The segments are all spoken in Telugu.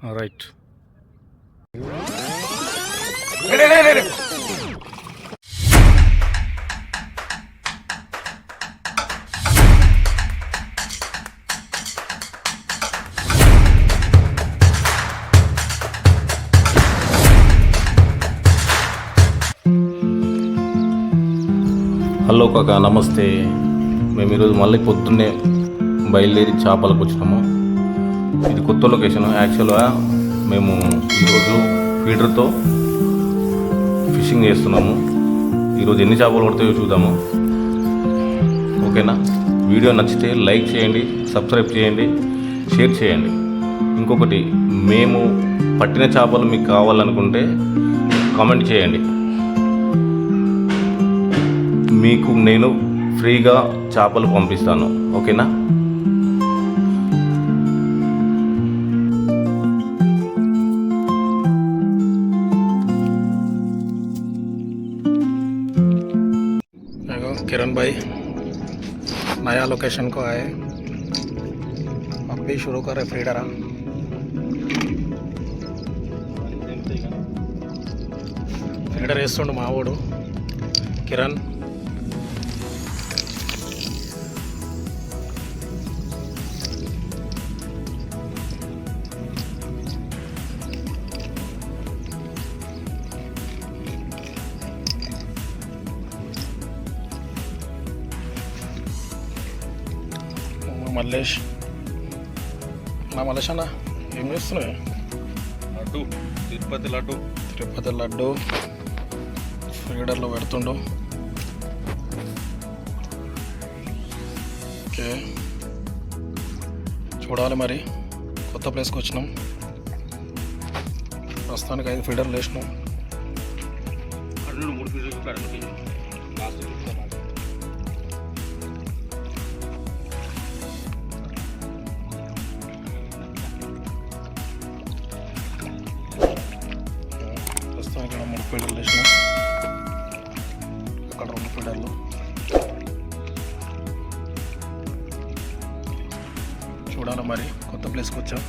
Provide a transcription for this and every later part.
రైట్. హలో కాకా, నమస్తే. మేము ఈరోజు మళ్ళీ పొద్దున్నే బయలుదేరి చేపలకు వచ్చినాము. ఇది కొత్త లొకేషన్. యాక్చువల్గా మేము ఈరోజు ఫీడర్తో ఫిషింగ్ చేస్తున్నాము. ఈరోజు ఎన్ని చేపలు పడతాయో చూద్దాము. ఓకేనా? వీడియో నచ్చితే లైక్ చేయండి, సబ్స్క్రైబ్ చేయండి, షేర్ చేయండి. ఇంకొకటి, మేము పట్టిన చేపలు మీకు కావాలనుకుంటే కామెంట్ చేయండి. మీకు నేను ఫ్రీగా చేపలు పంపిస్తాను. ఓకేనా? किरण भाई नया लोकेशन को आए, अब भी शुरू करे फीडर. ఫీడర్ వేస్తుండు మావోడు కిరణ్. మల్లేష్, నా మల్లేష్ అన్న ఏం చేస్తున్నావు? లడ్డు, తిరుపతి లడ్డు. తిరుపతి లడ్డు ఫీడర్లో పెడుతుండు. ఓకే, చూడాలి మరి. కొత్త ప్లేస్కి వచ్చినాం. ప్రస్తుతానికి 5 ఫీడర్లు వేసినాం. ఇక్కడ 3 ఫీడర్లు వేసినాం, అక్కడ 2 ఫీడర్లు. చూడాలి మరి, కొత్త ప్లేస్కి వచ్చాం.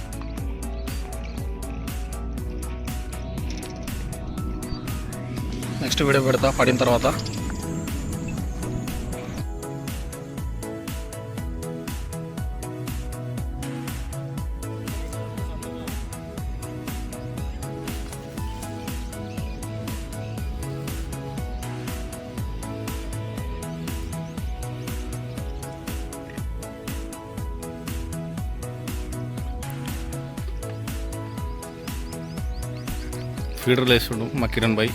నెక్స్ట్ వీడియో పెడతా పడిన తర్వాత. ఫీడర్లు వేస్తుండు మా కిరణ్ భాయ్.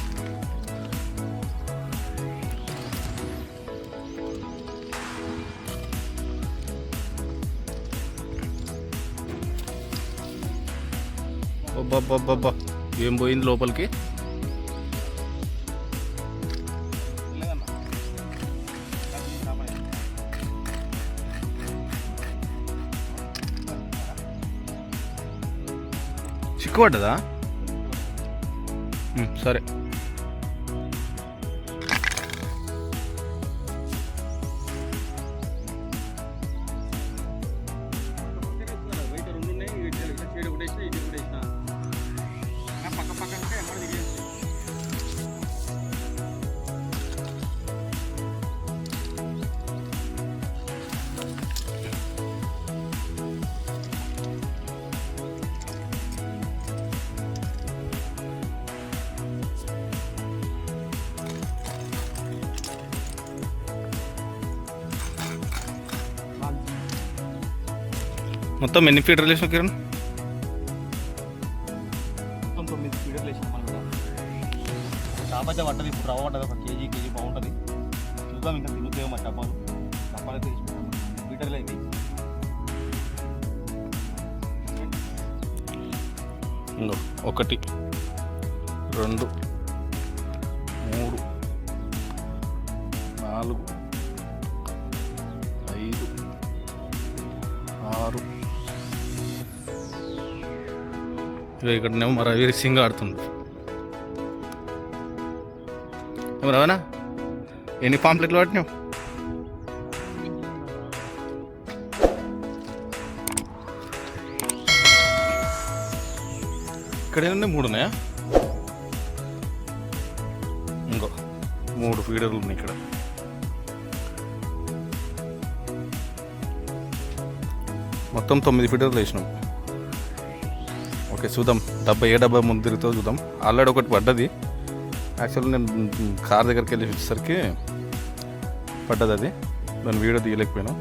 అబ్బబ్బబ్బబ్బా, ఏం పోయింది లోపలికి. చిక్కుపడ్డదా? సరే. మొత్తం ఎన్ని ఫీడర్లు వేసినావు కిరణ్? మొత్తం 9 ఫీడర్లు వేసినాం. మనం కూడా చేప అయితే పట్టదు. ఇప్పుడు రవ్వ పట్టదు. ఒక కేజీ బాగుంటుంది. చూద్దాం, ఇంకా తిరుగుతాయో మా చేపలు. చేపలైతే తీసుకుంటాం. ఫీడర్లు అయితే 1 2 3 4 5 6. ఇక్కడనేమో మరి రవి సింగ్ ఆడుతుంది. ఏమో రవనా, ఎన్ని పాంప్లెట్లు పట్టినావు? ఇక్కడేనండి 3 ఉన్నాయా? ఇంకో 3 ఫీడర్లు ఉన్నాయి ఇక్కడ. మొత్తం 9 ఫీడర్లు వేసినాం. ఓకే చూద్దాం ఏ డబ్బా ముందు తిరుగుతుందో చూద్దాం. ఆల్రెడీ ఒకటి పడ్డది. యాక్చువల్లీ నేను కార్ దగ్గరికి వెళ్ళి వచ్చేసరికి పడ్డది అది. దాని వీడియో తీయలేకపోయినా.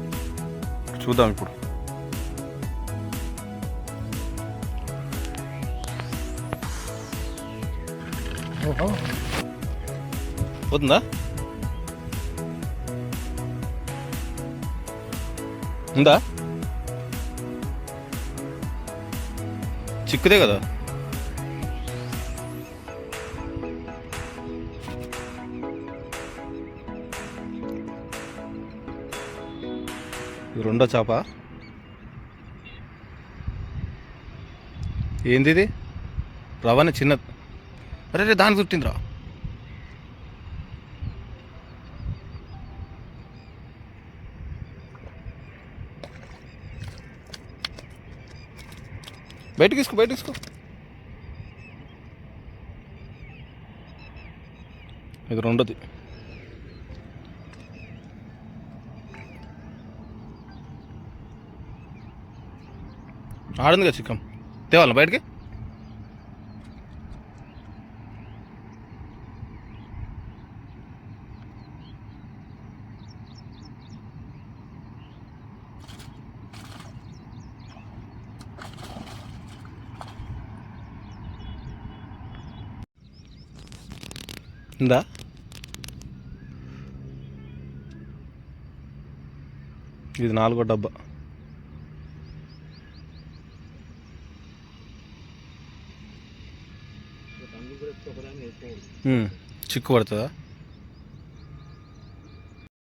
చూద్దాం ఇప్పుడు. పోతుందా? ఉందా? చిక్కుదే కదా. ఇది రెండో చేప. ఏంది ఇది? రవాణా చిన్నది. అరే దానికి చుట్టిందిరా. బయటకు తీసుకో. ఇది రెండోది. ఆడింది కదా చిక్కం. తేవాలా బయటికి? ఉందా? ఇది 4వ డబ్బా. చిక్కు పడుతుందా?